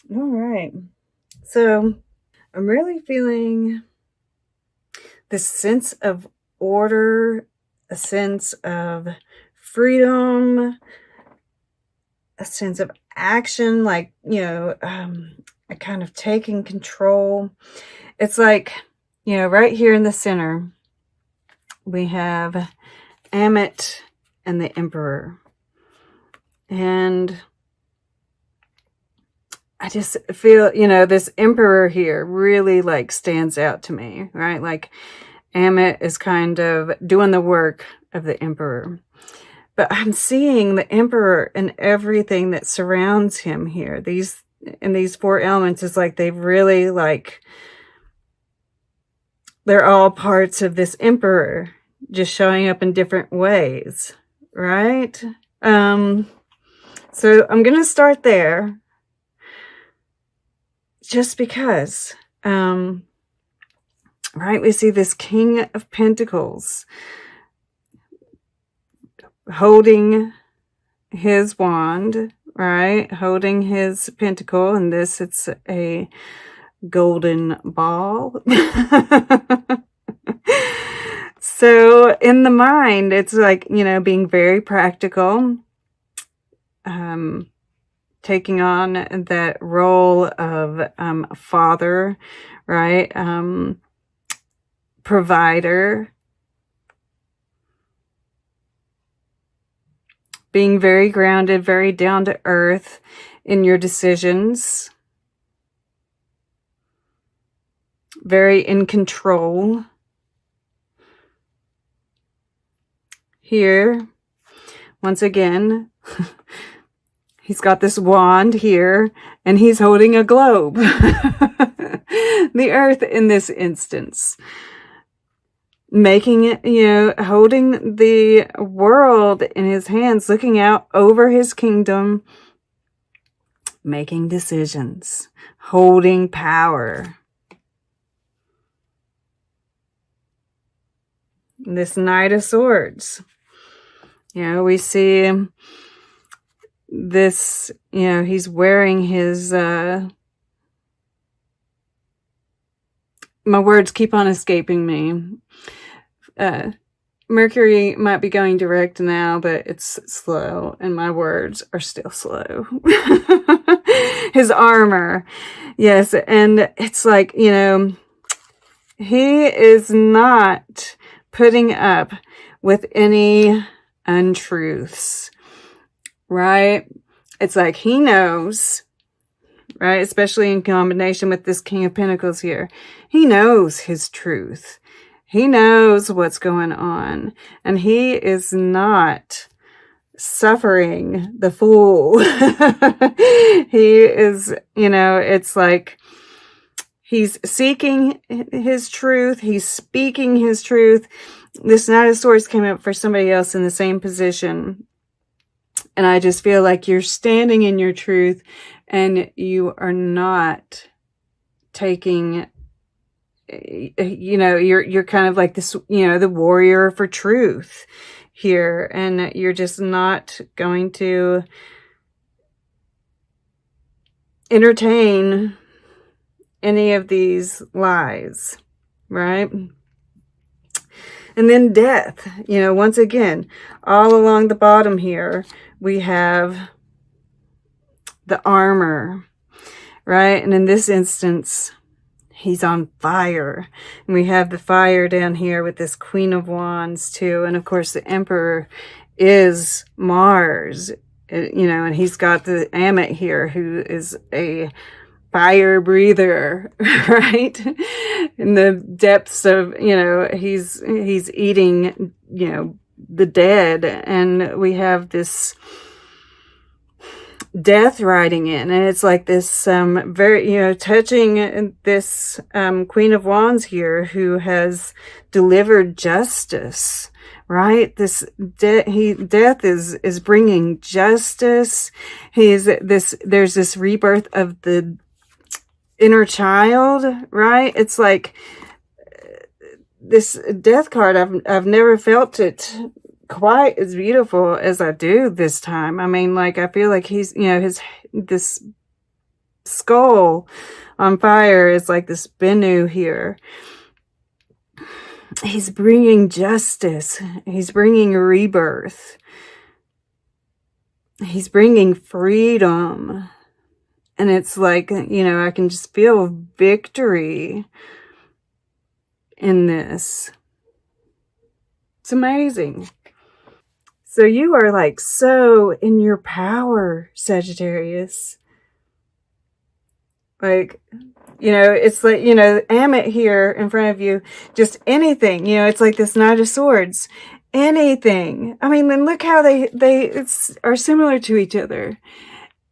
All right. So I'm really feeling this sense of order, a sense of freedom, a sense of action, like, a kind of taking control. It's like, right here in the center, we have Amit and the Emperor. And I just feel, this Emperor here really like stands out to me, right? Like Amit is kind of doing the work of the Emperor. But I'm seeing the Emperor and everything that surrounds him here. These four elements is like they really like they're all parts of this Emperor just showing up in different ways, right? So I'm going to start there just because, right? We see this King of Pentacles holding his wand, right? Holding his pentacle, and it's a golden ball. So in the mind, it's like, being very practical, taking on that role of father, right? Provider, being very grounded, very down to earth in your decisions, very in control. Here, once again, he's got this wand here, and he's holding a globe. The earth in this instance. Making it, holding the world in his hands, looking out over his kingdom, making decisions, holding power. This Knight of Swords. We see this, he's wearing his, my words keep on escaping me. Mercury might be going direct now, but it's slow, and my words are still slow. His armor. Yes, and it's like, he is not putting up with any untruths, right? It's like he knows, right? Especially in combination with this King of Pentacles here. He knows his truth. He knows what's going on, and he is not suffering the fool. He is, it's like he's seeking his truth. He's speaking his truth. This Knight of Swords came up for somebody else in the same position. And I just feel like you're standing in your truth, and you are not taking, you're kind of like this, the warrior for truth here. And you're just not going to entertain any of these lies, right? And then death, once again, all along the bottom here, we have the armor, right? And in this instance, he's on fire. And we have the fire down here with this Queen of Wands too. And of course, the Emperor is Mars, and he's got the Amit here, who is a fire breather, right? In the depths of, he's eating, the dead. And we have this death riding in, and it's like this very, touching this Queen of Wands here, who has delivered justice, right? This death is bringing justice. There's this rebirth of the inner child, right? It's like this death card, I've never felt it quite as beautiful as I do this time. I mean, like, I feel like he's, this skull on fire is like this Bennu here. He's bringing justice. He's bringing rebirth. He's bringing freedom. And it's like, you know, I can just feel victory in this. It's amazing. So you are like so in your power, Sagittarius. Like, you know, it's like, you know, Amit here in front of you, just anything, you know, it's like this Knight of Swords. Anything. I mean, then look how they are similar to each other.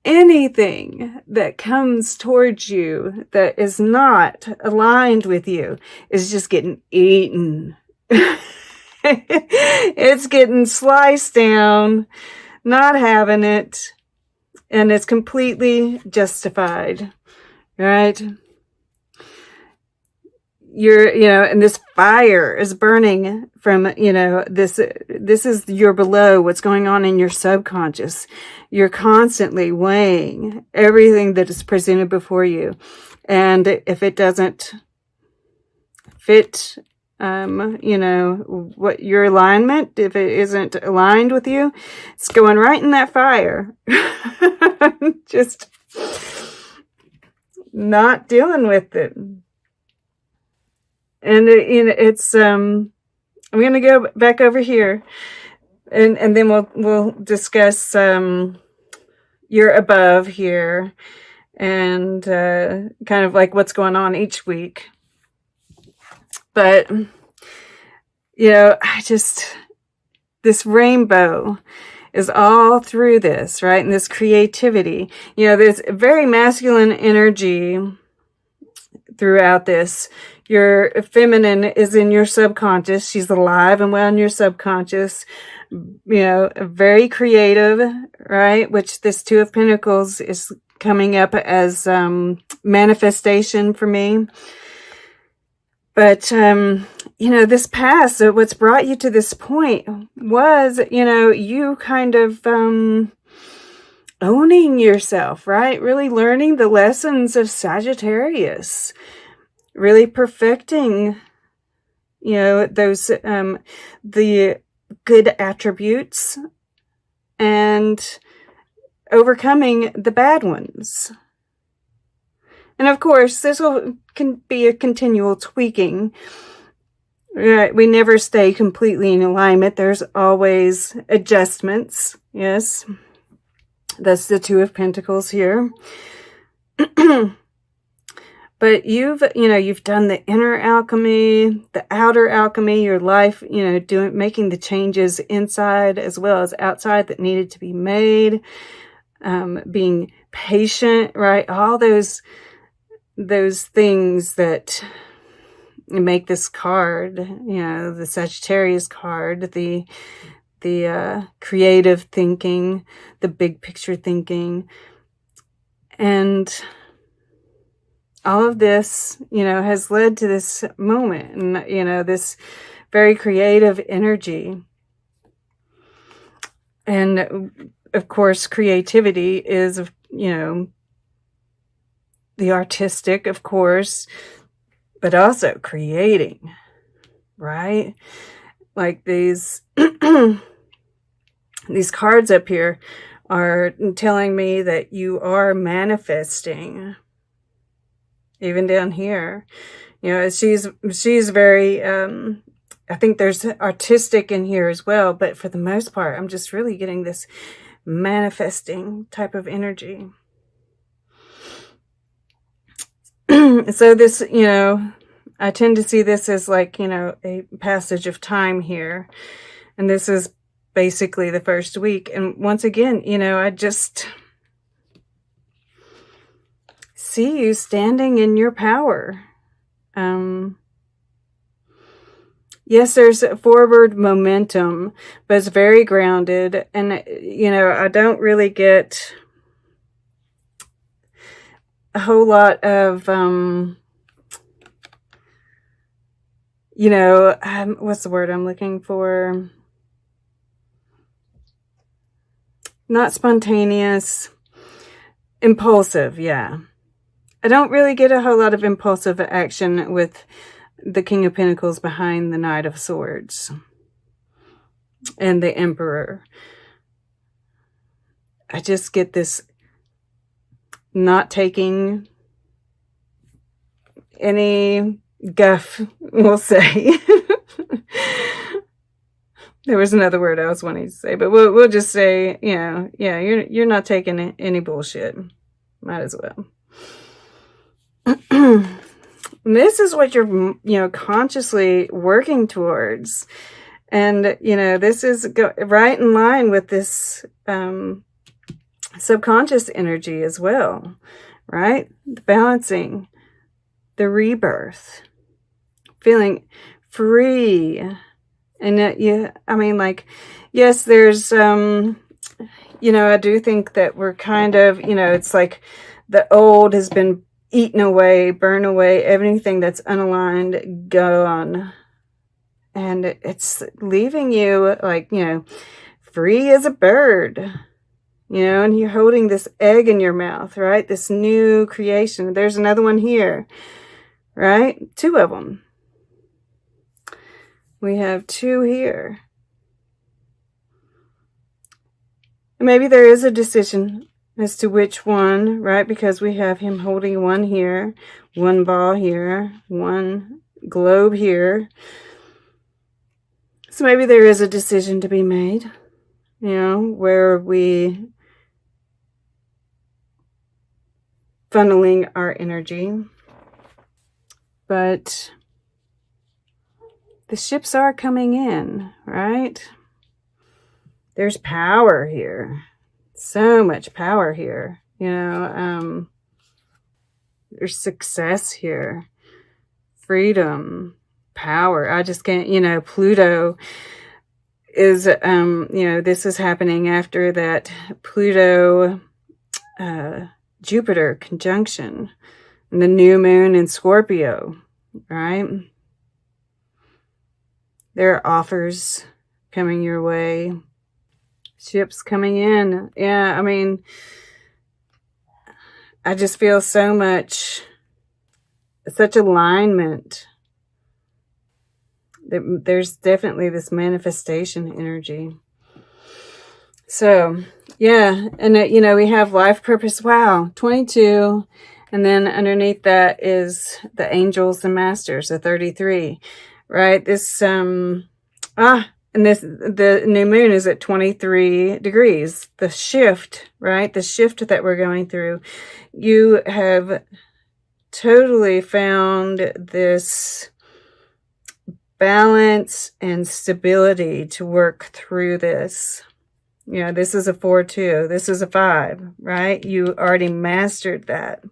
Anything that comes towards you that is not aligned with you is just getting eaten. It's getting sliced down, not having it, and it's completely justified, right? You're, you know, and this fire is burning from, you know, this is your below, what's going on in your subconscious. You're constantly weighing everything that is presented before you. And if it doesn't fit, you know, what your alignment, if it isn't aligned with you, it's going right in that fire. Just not dealing with it. And you know, it's I'm going to go back over here, and then we'll discuss your above here, and kind of like what's going on each week. But you know, this rainbow is all through this, right? And this creativity, you know, there's very masculine energy throughout this. Your feminine is in your subconscious. She's alive and well in your subconscious. You know, very creative, right? Which this Two of Pentacles is coming up as manifestation for me. But, you know, this past, so what's brought you to this point was, you know, you kind of owning yourself, right? Really learning the lessons of Sagittarius. Really perfecting, you know, those, the good attributes and overcoming the bad ones. And of course, this can be a continual tweaking. Right? We never stay completely in alignment. There's always adjustments. Yes. That's the Two of Pentacles here. But you've done the inner alchemy, the outer alchemy, your life, you know, making the changes inside as well as outside that needed to be made, being patient, right? All those things that make this card, you know, the Sagittarius card, the creative thinking, the big picture thinking, and all of this, you know, has led to this moment and, you know, this very creative energy. And of course, creativity is, you know, the artistic, of course, but also creating, right? Like these, these cards up here are telling me that you are manifesting. Even down here, you know, she's very, I think there's artistic in here as well, but for the most part, I'm just really getting this manifesting type of energy. So this, you know, I tend to see this as like, you know, a passage of time here. And this is basically the first week. And once again, you know, I just see you standing in your power. Yes, there's forward momentum, but it's very grounded. And, you know, I don't really get a whole lot of, you know, what's the word I'm looking for? Not spontaneous, impulsive, yeah. I don't really get a whole lot of impulsive action with the King of Pentacles behind the Knight of Swords and the Emperor. I just get this not taking any guff, we'll say. There was another word I was wanting to say, but we'll just say, you know, yeah, you're not taking any bullshit. Might as well. This is what you're, you know, consciously working towards. And, you know, this is right in line with this subconscious energy as well, right? The balancing, the rebirth, feeling free. And yeah, I mean, like, yes, there's, you know, I do think that we're kind of, you know, it's like the old has been eaten away, burned away, everything that's unaligned, gone. And it's leaving you, like, you know, free as a bird, you know, and you're holding this egg in your mouth, right? This new creation. There's another one here, right? 2 of them. We have 2 here. Maybe there is a decision as to which one, right? Because we have him holding one here, one ball here, one globe here. So maybe there is a decision to be made, you know, where we funneling our energy. But the ships are coming in, right? There's power here. So much power here. You know, there's success here. Freedom, power. I just can't, you know, Pluto is, you know, this is happening after that Pluto, Jupiter conjunction and the new moon in Scorpio, right? There are offers coming your way. Ships coming in. Yeah, I mean, I just feel so much, such alignment. There's definitely this manifestation energy. So, yeah, and you know, we have life purpose. Wow, 22. And then underneath that is the angels and masters, the 33, right? This, and this, the new moon is at 23 degrees. The shift, right? The shift that we're going through. You have totally found this balance and stability to work through this. You know, this is a 4-2. This is a 5, right? You already mastered that.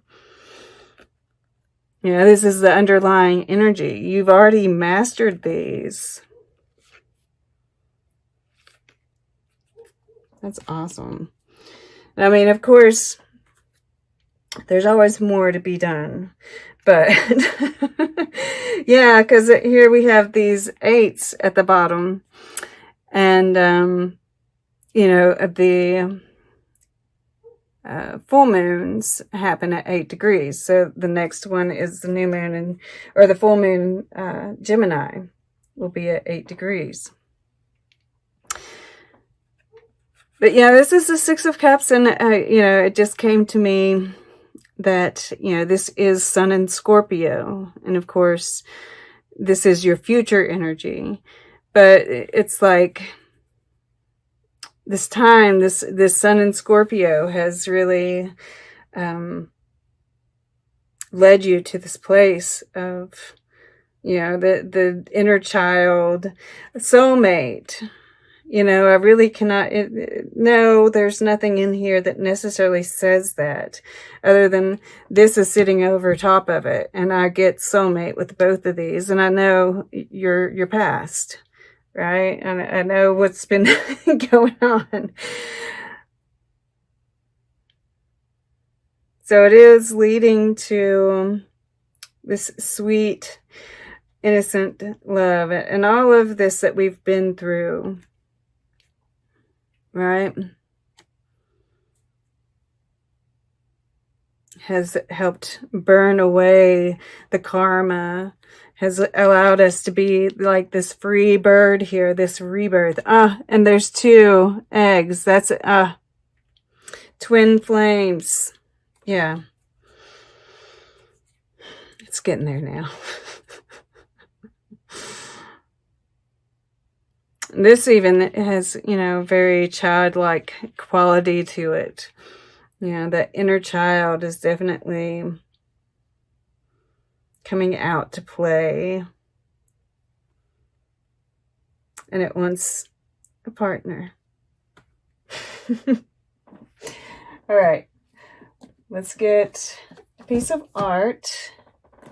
You know, this is the underlying energy. You've already mastered these. That's awesome. I mean, of course, there's always more to be done. But, yeah, because here we have these 8s at the bottom. And, you know, the full moons happen at 8 degrees. So the next one is the new moon, or the full moon Gemini will be at 8 degrees. But yeah, this is the 6 of Cups, and you know, it just came to me that, you know, this is Sun in Scorpio, and of course, this is your future energy. But it's like this time, this Sun in Scorpio has really led you to this place of, you know, the inner child, soulmate. You know, I really cannot, no, there's nothing in here that necessarily says that, other than this is sitting over top of it, and I get soulmate with both of these, and I know your past, right? And I know what's been going on. So it is leading to this sweet, innocent love, and all of this that we've been through. Right? has helped burn away the karma, has allowed us to be like this free bird here, this rebirth. And there's 2 eggs. That's twin flames. Yeah. It's getting there now. This even has, you know, very childlike quality to it. You know, that inner child is definitely coming out to play. And it wants a partner. All right. Let's get a piece of art.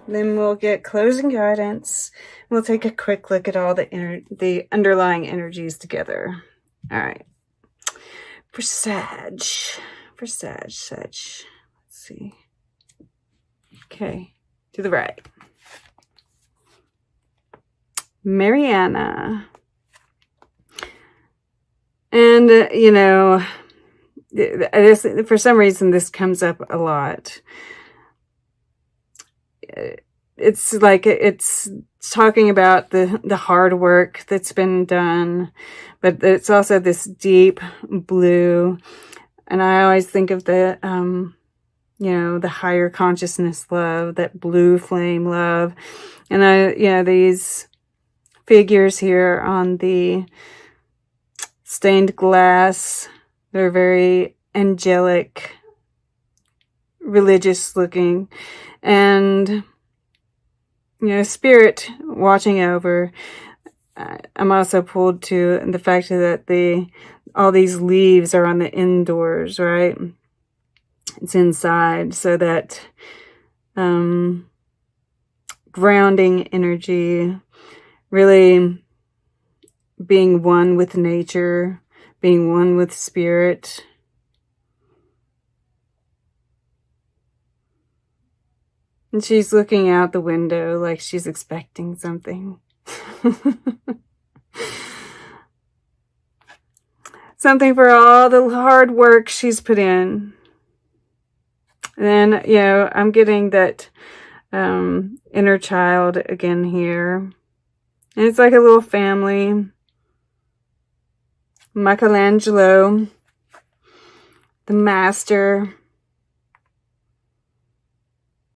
Then we'll get closing guidance. We'll take a quick look at all the underlying energies together. All right. For Sag. Let's see. Okay. To the right. Mariana. And, you know, for some reason, this comes up a lot. It's like it's talking about the hard work that's been done, but it's also this deep blue. And I always think of the, you know, the higher consciousness love, that blue flame love. And you know, these figures here on the stained glass, they're very angelic, religious looking, and, you know, spirit watching over. I'm also pulled to the fact that all these leaves are on the indoors, right? It's inside, so that grounding energy, really being one with nature, being one with spirit. And she's looking out the window like she's expecting something. Something for all the hard work she's put in. And then, you know, I'm getting that inner child again here. And it's like a little family. Michelangelo, the master,